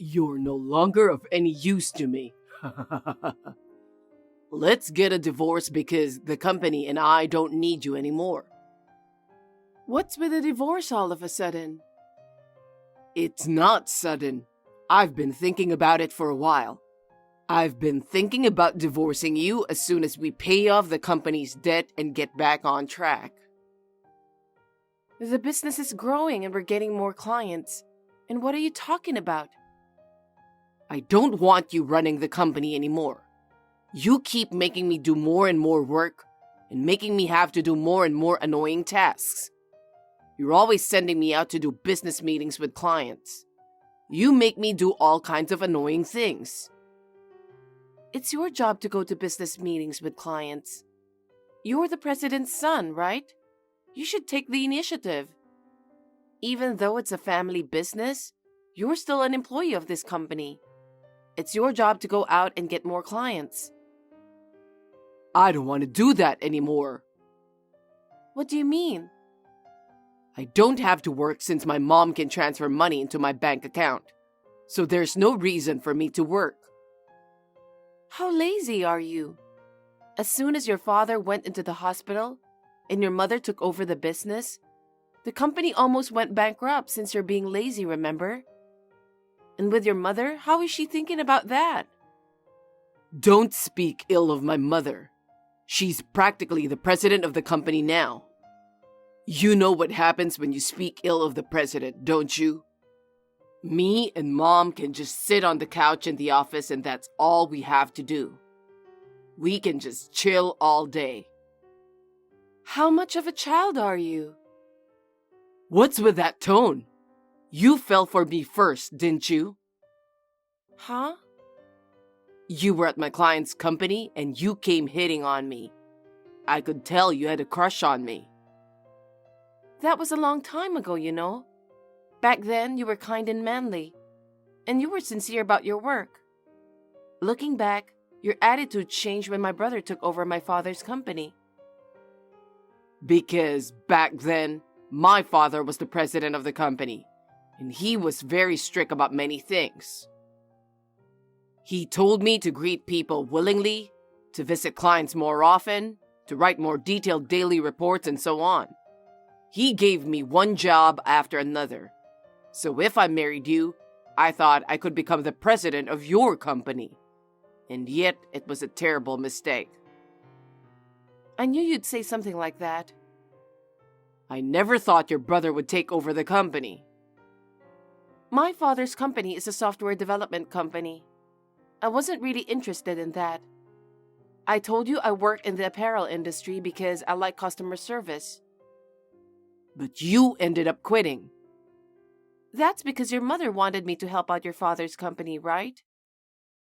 You're no longer of any use to me. Let's get a divorce because the company and I don't need you anymore. What's with a divorce all of a sudden? It's not sudden. I've been thinking about it for a while. I've been thinking about divorcing you as soon as we pay off the company's debt and get back on track. The business is growing and we're getting more clients. And what are you talking about? I don't want you running the company anymore. You keep making me do more and more work and making me have to do more and more annoying tasks. You're always sending me out to do business meetings with clients. You make me do all kinds of annoying things. It's your job to go to business meetings with clients. You're the president's son, right? You should take the initiative. Even though it's a family business, you're still an employee of this company. It's your job to go out and get more clients. I don't want to do that anymore. What do you mean? I don't have to work since my mom can transfer money into my bank account. So there's no reason for me to work. How lazy are you? As soon as your father went into the hospital and your mother took over the business, the company almost went bankrupt since you're being lazy, remember? And with your mother, how is she thinking about that? Don't speak ill of my mother. She's practically the president of the company now. You know what happens when you speak ill of the president, don't you? Me and Mom can just sit on the couch in the office and that's all we have to do. We can just chill all day. How much of a child are you? What's with that tone? You fell for me first, didn't you? Huh? You were at my client's company and you came hitting on me. I could tell you had a crush on me. That was a long time ago, you know. Back then, you were kind and manly, and you were sincere about your work. Looking back, your attitude changed when my brother took over my father's company. Because back then, my father was the president of the company, and he was very strict about many things. He told me to greet people willingly, to visit clients more often, to write more detailed daily reports, and so on. He gave me one job after another. So if I married you, I thought I could become the president of your company. And yet, it was a terrible mistake. I knew you'd say something like that. I never thought your brother would take over the company. My father's company is a software development company. I wasn't really interested in that. I told you I work in the apparel industry because I like customer service. But you ended up quitting. That's because your mother wanted me to help out your father's company, right?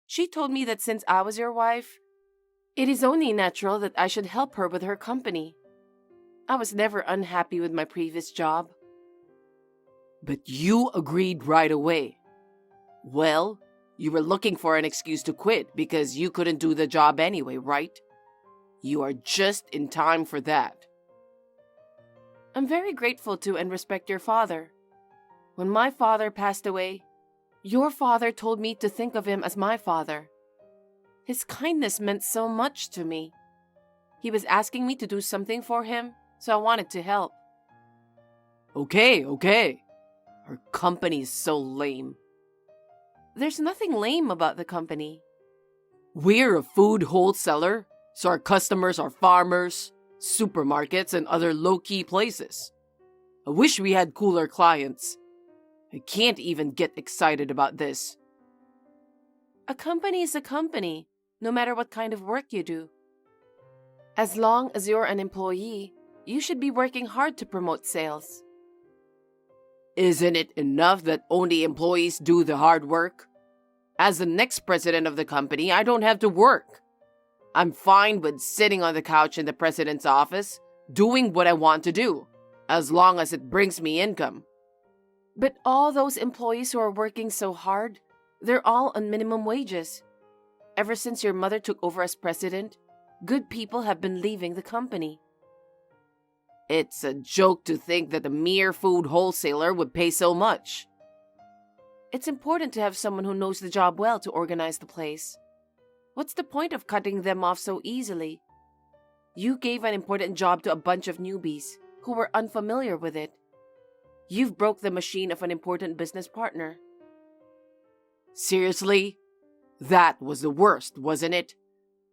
She told me that since I was your wife, it is only natural that I should help her with her company. I was never unhappy with my previous job. But you agreed right away. Well, you were looking for an excuse to quit because you couldn't do the job anyway, right? You are just in time for that. I'm very grateful to and respect your father. When my father passed away, your father told me to think of him as my father. His kindness meant so much to me. He was asking me to do something for him, so I wanted to help. Okay. Our company is so lame. There's nothing lame about the company. We're a food wholesaler, so our customers are farmers, supermarkets, and other low-key places. I wish we had cooler clients. I can't even get excited about this. A company is a company, no matter what kind of work you do. As long as you're an employee, you should be working hard to promote sales. Isn't it enough that only employees do the hard work? As the next president of the company, I don't have to work. I'm fine with sitting on the couch in the president's office, doing what I want to do, as long as it brings me income. But all those employees who are working so hard, they're all on minimum wages. Ever since your mother took over as president, good people have been leaving the company. It's a joke to think that a mere food wholesaler would pay so much. It's important to have someone who knows the job well to organize the place. What's the point of cutting them off so easily? You gave an important job to a bunch of newbies who were unfamiliar with it. You've broke the machine of an important business partner. Seriously? That was the worst, wasn't it?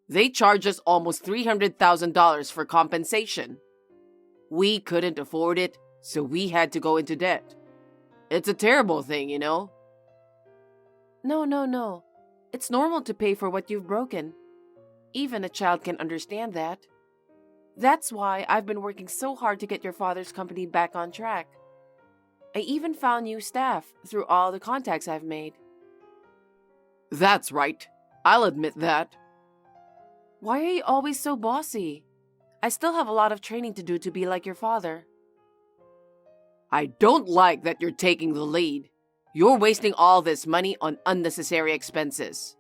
They charged us almost $300,000 for compensation. We couldn't afford it, so we had to go into debt. It's a terrible thing, you know? No. It's normal to pay for what you've broken. Even a child can understand that. That's why I've been working so hard to get your father's company back on track. I even found new staff through all the contacts I've made. That's right. I'll admit that. Why are you always so bossy? I still have a lot of training to do to be like your father. I don't like that you're taking the lead. You're wasting all this money on unnecessary expenses.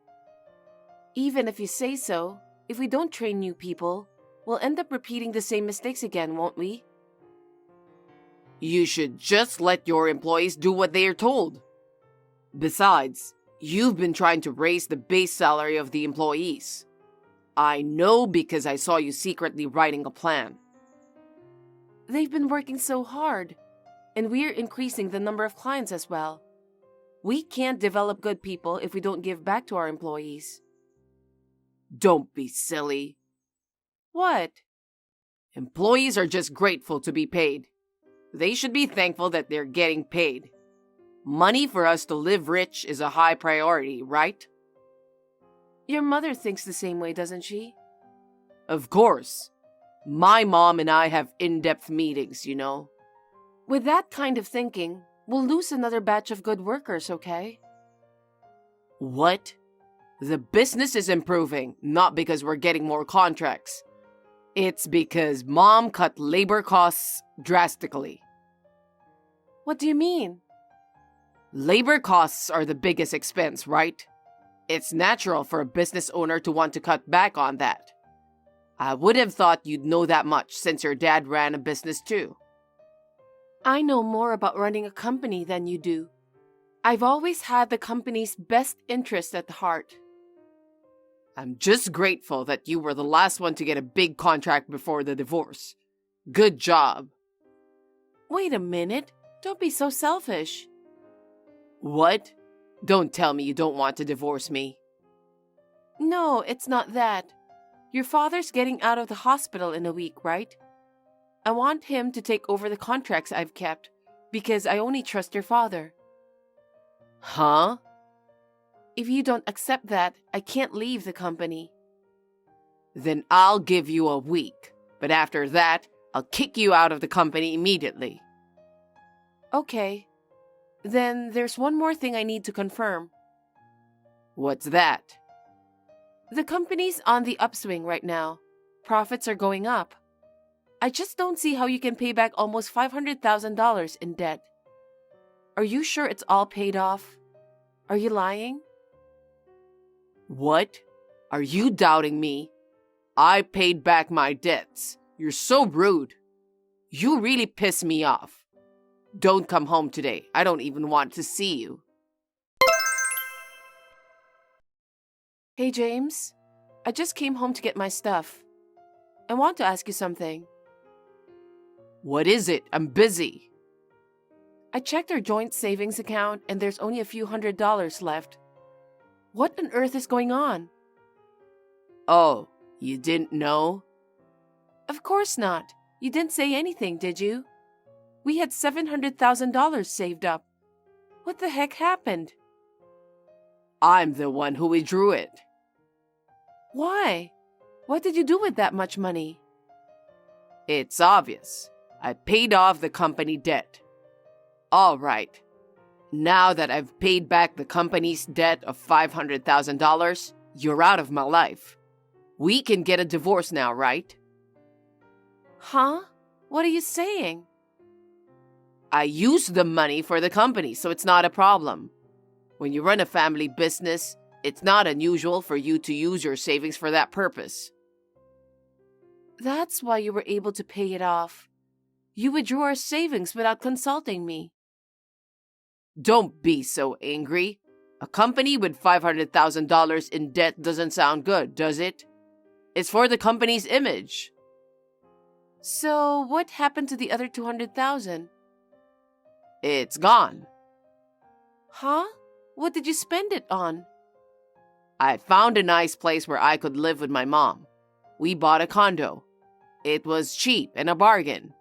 Even if you say so, if we don't train new people, we'll end up repeating the same mistakes again, won't we? You should just let your employees do what they are told. Besides, you've been trying to raise the base salary of the employees. I know because I saw you secretly writing a plan. They've been working so hard, and we're increasing the number of clients as well. We can't develop good people if we don't give back to our employees. Don't be silly. What? Employees are just grateful to be paid. They should be thankful that they're getting paid. Money for us to live rich is a high priority, right? Your mother thinks the same way, doesn't she? Of course. My mom and I have in-depth meetings, you know. With that kind of thinking, we'll lose another batch of good workers, okay? What? The business is improving, not because we're getting more contracts. It's because Mom cut labor costs drastically. What do you mean? Labor costs are the biggest expense, right? It's natural for a business owner to want to cut back on that. I would have thought you'd know that much since your dad ran a business too. I know more about running a company than you do. I've always had the company's best interest at heart. I'm just grateful that you were the last one to get a big contract before the divorce. Good job. Wait a minute. Don't be so selfish. What? Don't tell me you don't want to divorce me. No, it's not that. Your father's getting out of the hospital in a week, right? I want him to take over the contracts I've kept because I only trust your father. Huh? If you don't accept that, I can't leave the company. Then I'll give you a week. But after that, I'll kick you out of the company immediately. Okay. Then there's one more thing I need to confirm. What's that? The company's on the upswing right now. Profits are going up. I just don't see how you can pay back almost $500,000 in debt. Are you sure it's all paid off? Are you lying? What? Are you doubting me? I paid back my debts. You're so rude. You really piss me off. Don't come home today. I don't even want to see you. Hey, James. I just came home to get my stuff. I want to ask you something. What is it? I'm busy. I checked our joint savings account and there's only a few $100s left. What on earth is going on? Oh, you didn't know? Of course not. You didn't say anything, did you? We had $700,000 saved up. What the heck happened? I'm the one who withdrew it. Why? What did you do with that much money? It's obvious. I paid off the company debt. All right. Now that I've paid back the company's debt of $500,000, you're out of my life. We can get a divorce now, right? Huh? What are you saying? I used the money for the company, so it's not a problem. When you run a family business, it's not unusual for you to use your savings for that purpose. That's why you were able to pay it off. You withdrew our savings without consulting me. Don't be so angry. A company with $500,000 in debt doesn't sound good, does it? It's for the company's image. So, what happened to the other 200,000? It's gone. Huh? What did you spend it on? I found a nice place where I could live with my mom. We bought a condo. It was cheap and a bargain.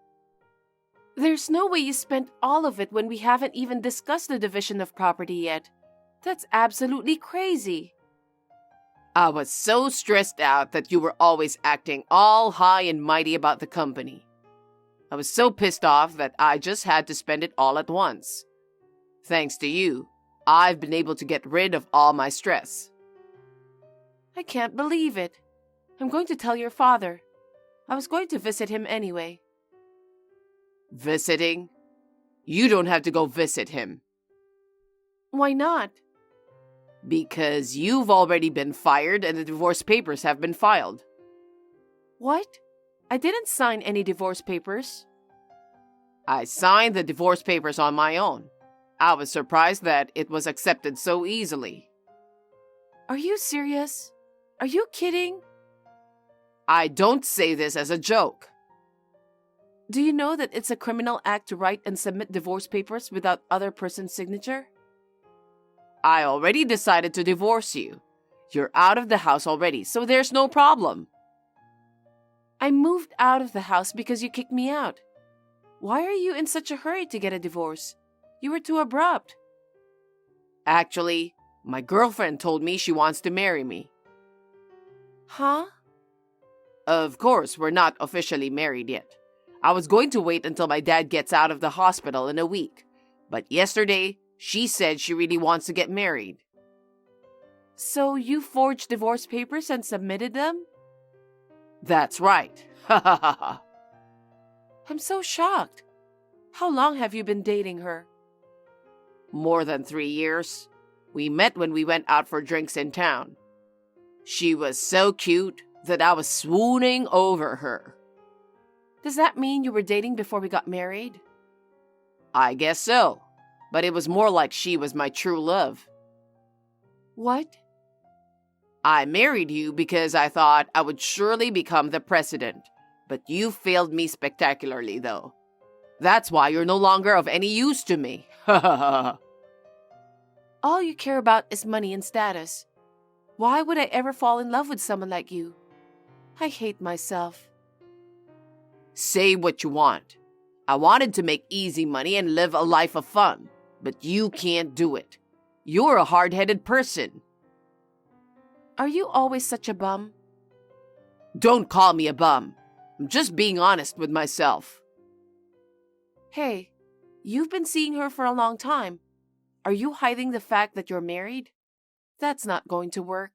There's no way you spent all of it when we haven't even discussed the division of property yet. That's absolutely crazy. I was so stressed out that you were always acting all high and mighty about the company. I was so pissed off that I just had to spend it all at once. Thanks to you, I've been able to get rid of all my stress. I can't believe it. I'm going to tell your father. I was going to visit him anyway. Visiting? You don't have to go visit him. Why not? Because you've already been fired and the divorce papers have been filed. What? I didn't sign any divorce papers. I signed the divorce papers on my own. I was surprised that it was accepted so easily. Are you serious? Are you kidding? I don't say this as a joke. Do you know that it's a criminal act to write and submit divorce papers without other person's signature? I already decided to divorce you. You're out of the house already, so there's no problem. I moved out of the house because you kicked me out. Why are you in such a hurry to get a divorce? You were too abrupt. Actually, my girlfriend told me she wants to marry me. Huh? Of course, we're not officially married yet. I was going to wait until my dad gets out of the hospital in a week. But yesterday, she said she really wants to get married. So you forged divorce papers and submitted them? That's right. Ha ha ha ha. I'm so shocked. How long have you been dating her? More than 3 years. We met when we went out for drinks in town. She was so cute that I was swooning over her. Does that mean you were dating before we got married? I guess so, but it was more like she was my true love. What? I married you because I thought I would surely become the president, but you failed me spectacularly, though. That's why you're no longer of any use to me. Ha ha ha. All you care about is money and status. Why would I ever fall in love with someone like you? I hate myself. Say what you want. I wanted to make easy money and live a life of fun, but you can't do it. You're a hard-headed person. Are you always such a bum? Don't call me a bum. I'm just being honest with myself. Hey, you've been seeing her for a long time. Are you hiding the fact that you're married? That's not going to work.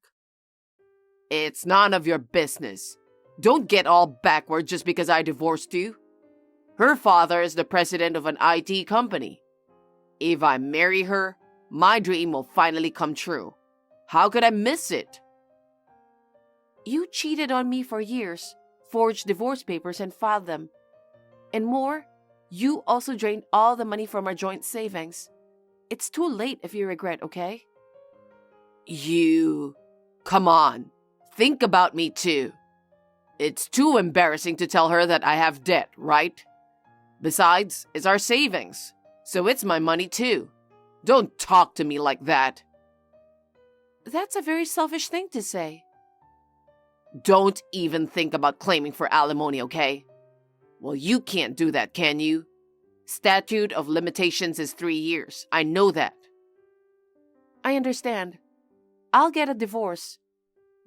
It's none of your business. Don't get all backward just because I divorced you. Her father is the president of an IT company. If I marry her, my dream will finally come true. How could I miss it? You cheated on me for years, forged divorce papers and filed them. And more, you also drained all the money from our joint savings. It's too late if you regret, okay? Come on. Think about me too. It's too embarrassing to tell her that I have debt, right? Besides, it's our savings, so it's my money too. Don't talk to me like that. That's a very selfish thing to say. Don't even think about claiming for alimony, okay? Well, you can't do that, can you? Statute of limitations is 3 years. I know that. I understand. I'll get a divorce.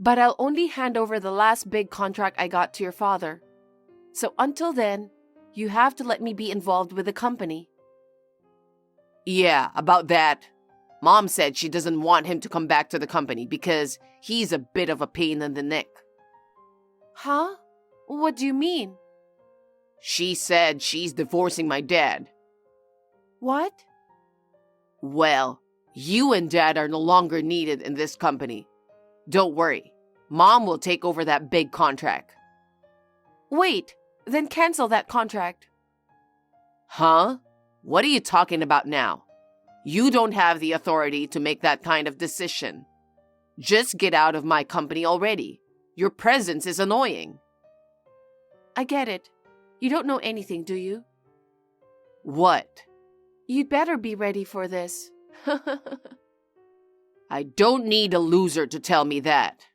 But I'll only hand over the last big contract I got to your father. So until then, you have to let me be involved with the company. Yeah, about that. Mom said she doesn't want him to come back to the company because he's a bit of a pain in the neck. Huh? What do you mean? She said she's divorcing my dad. What? Well, you and Dad are no longer needed in this company. Don't worry. Mom will take over that big contract. Wait, then cancel that contract. Huh? What are you talking about now? You don't have the authority to make that kind of decision. Just get out of my company already. Your presence is annoying. I get it. You don't know anything, do you? What? You'd better be ready for this. I don't need a loser to tell me that.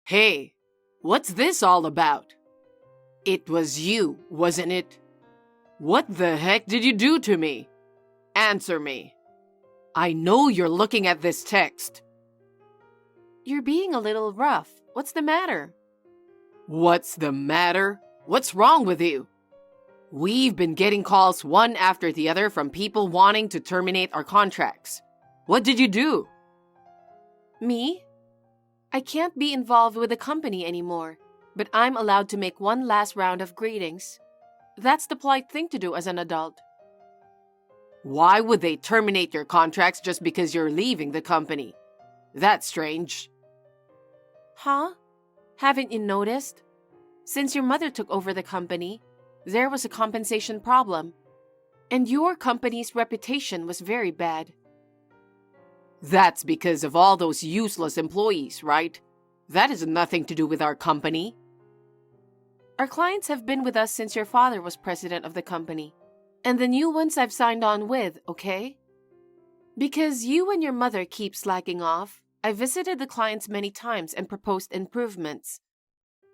Hey, what's this all about? It was you, wasn't it? What the heck did you do to me? Answer me. I know you're looking at this text. You're being a little rough. What's the matter? What's the matter? What's wrong with you? We've been getting calls one after the other from people wanting to terminate our contracts. What did you do? Me? I can't be involved with the company anymore, but I'm allowed to make one last round of greetings. That's the polite thing to do as an adult. Why would they terminate your contracts just because you're leaving the company? That's strange. Huh? Haven't you noticed? Since your mother took over the company, there was a compensation problem, and your company's reputation was very bad. That's because of all those useless employees, right? That has nothing to do with our company. Our clients have been with us since your father was president of the company, and the new ones I've signed on with, okay? Because you and your mother keep slacking off, I visited the clients many times and proposed improvements.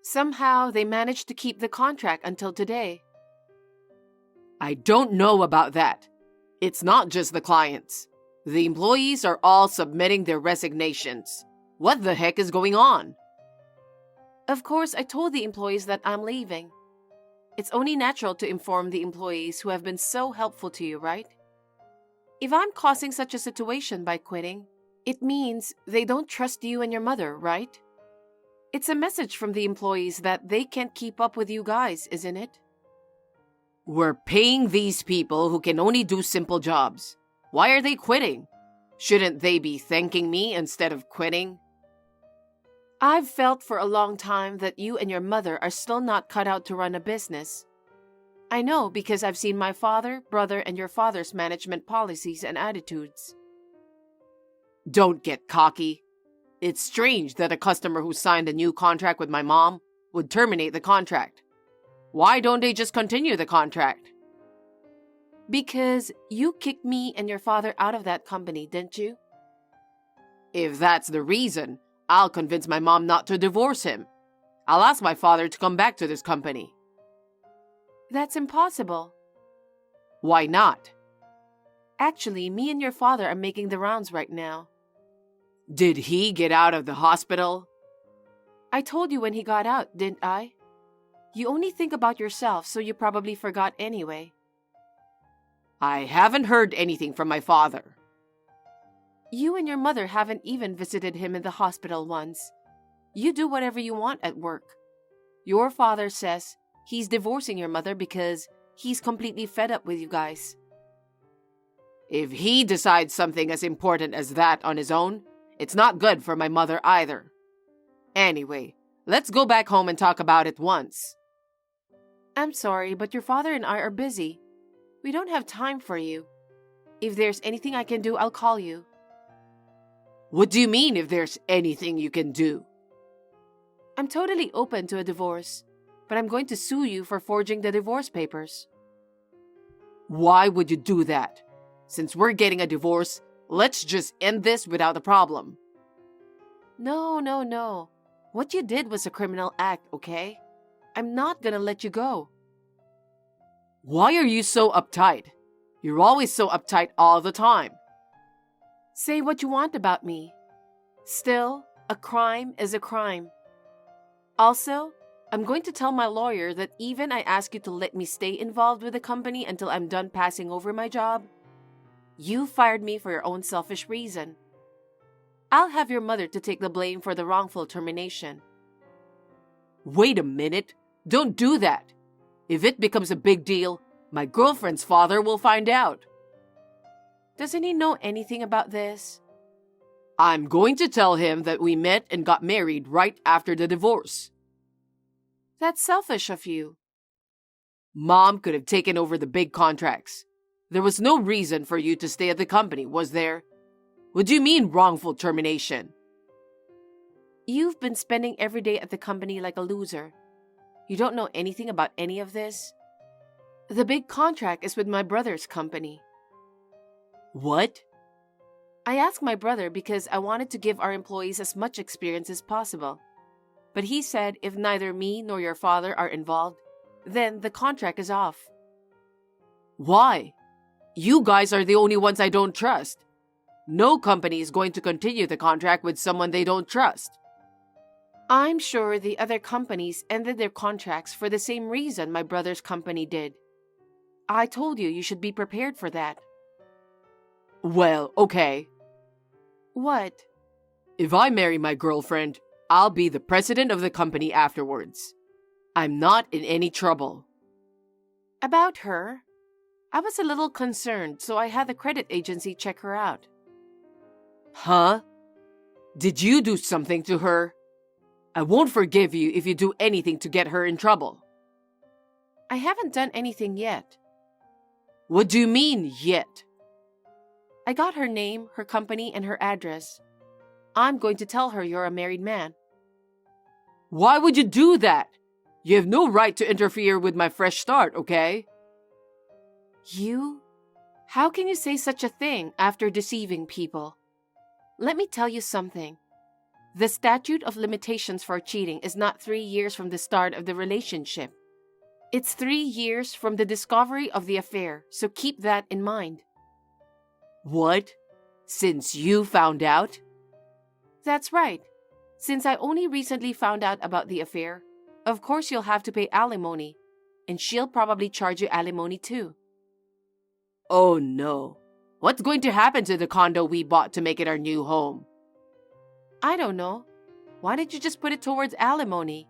Somehow, they managed to keep the contract until today. I don't know about that. It's not just the clients. The employees are all submitting their resignations. What the heck is going on? Of course, I told the employees that I'm leaving. It's only natural to inform the employees who have been so helpful to you, right? If I'm causing such a situation by quitting, it means they don't trust you and your mother, right? It's a message from the employees that they can't keep up with you guys, isn't it? We're paying these people who can only do simple jobs. Why are they quitting? Shouldn't they be thanking me instead of quitting? I've felt for a long time that you and your mother are still not cut out to run a business. I know because I've seen my father, brother, and your father's management policies and attitudes. Don't get cocky. It's strange that a customer who signed a new contract with my mom would terminate the contract. Why don't they just continue the contract? Because you kicked me and your father out of that company, didn't you? If that's the reason, I'll convince my mom not to divorce him. I'll ask my father to come back to this company. That's impossible. Why not? Actually, me and your father are making the rounds right now. Did he get out of the hospital? I told you when he got out, didn't I? You only think about yourself, so you probably forgot anyway. I haven't heard anything from my father. You and your mother haven't even visited him in the hospital once. You do whatever you want at work. Your father says he's divorcing your mother because he's completely fed up with you guys. If he decides something as important as that on his own, it's not good for my mother either. Anyway, let's go back home and talk about it once. I'm sorry, but your father and I are busy. We don't have time for you. If there's anything I can do, I'll call you. What do you mean if there's anything you can do? I'm totally open to a divorce, but I'm going to sue you for forging the divorce papers. Why would you do that? Since we're getting a divorce, let's just end this without a problem. No. What you did was a criminal act, okay? I'm not gonna let you go. Why are you so uptight? You're always so uptight all the time. Say what you want about me. Still, a crime is a crime. Also, I'm going to tell my lawyer that even I ask you to let me stay involved with the company until I'm done passing over my job, you fired me for your own selfish reason. I'll have your mother to take the blame for the wrongful termination. Wait a minute. Don't do that. If it becomes a big deal, my girlfriend's father will find out. Doesn't he know anything about this? I'm going to tell him that we met and got married right after the divorce. That's selfish of you. Mom could have taken over the big contracts. There was no reason for you to stay at the company, was there? What do you mean wrongful termination? You've been spending every day at the company like a loser. You don't know anything about any of this? The big contract is with my brother's company. What? I asked my brother because I wanted to give our employees as much experience as possible. But he said if neither me nor your father are involved, then the contract is off. Why? You guys are the only ones I don't trust. No company is going to continue the contract with someone they don't trust. I'm sure the other companies ended their contracts for the same reason my brother's company did. I told you should be prepared for that. Well, okay. What? If I marry my girlfriend, I'll be the president of the company afterwards. I'm not in any trouble. About her? I was a little concerned, so I had the credit agency check her out. Huh? Did you do something to her? I won't forgive you if you do anything to get her in trouble. I haven't done anything yet. What do you mean, yet? I got her name, her company, and her address. I'm going to tell her you're a married man. Why would you do that? You have no right to interfere with my fresh start, okay? You? How can you say such a thing after deceiving people? Let me tell you something. The statute of limitations for cheating is not 3 years from the start of the relationship. It's 3 years from the discovery of the affair, so keep that in mind. What? Since you found out? That's right. Since I only recently found out about the affair, of course you'll have to pay alimony, and she'll probably charge you alimony too. Oh no. What's going to happen to the condo we bought to make it our new home? I don't know. Why did you just put it towards alimony?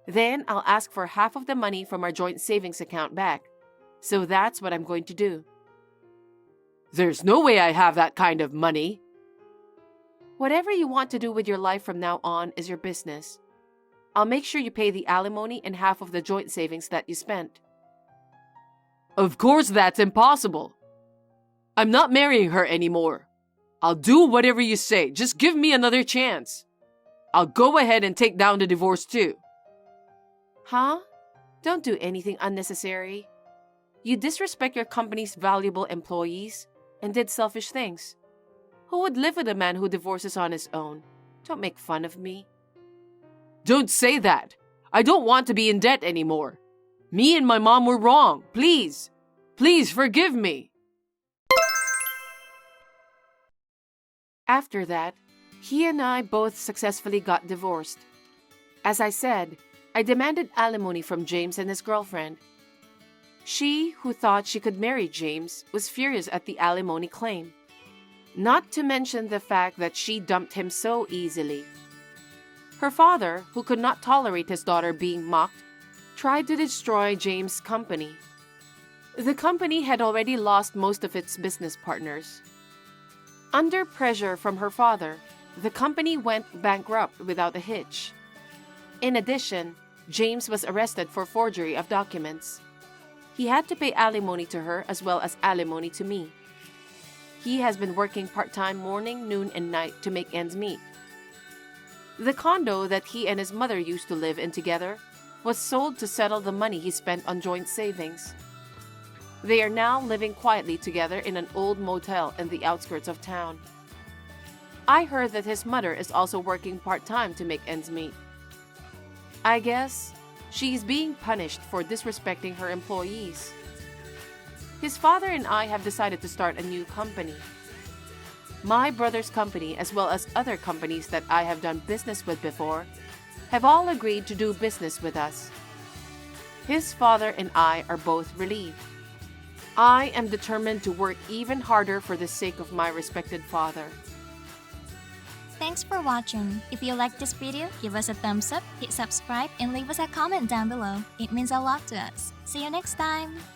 Then I'll ask for half of the money from our joint savings account back. So that's what I'm going to do. There's no way I have that kind of money. Whatever you want to do with your life from now on is your business. I'll make sure you pay the alimony and half of the joint savings that you spent. Of course that's impossible. I'm not marrying her anymore. I'll do whatever you say. Just give me another chance. I'll go ahead and take down the divorce too. Huh? Don't do anything unnecessary. You disrespect your company's valuable employees and did selfish things. Who would live with a man who divorces on his own? Don't make fun of me. Don't say that. I don't want to be in debt anymore. Me and my mom were wrong. Please. Please forgive me. After that, he and I both successfully got divorced. As I said, I demanded alimony from James and his girlfriend. She, who thought she could marry James, was furious at the alimony claim. Not to mention the fact that she dumped him so easily. Her father, who could not tolerate his daughter being mocked, tried to destroy James' company. The company had already lost most of its business partners. Under pressure from her father, the company went bankrupt without a hitch. In addition, James was arrested for forgery of documents. He had to pay alimony to her as well as alimony to me. He has been working part-time morning, noon, and night to make ends meet. The condo that he and his mother used to live in together was sold to settle the money he spent on joint savings. They are now living quietly together in an old motel in the outskirts of town. I heard that his mother is also working part-time to make ends meet. I guess she's being punished for disrespecting her employees. His father and I have decided to start a new company. My brother's company, as well as other companies that I have done business with before, have all agreed to do business with us. His father and I are both relieved. I am determined to work even harder for the sake of my respected father. Thanks for watching. If you liked this video, give us a thumbs up, hit subscribe, and leave us a comment down below. It means a lot to us. See you next time!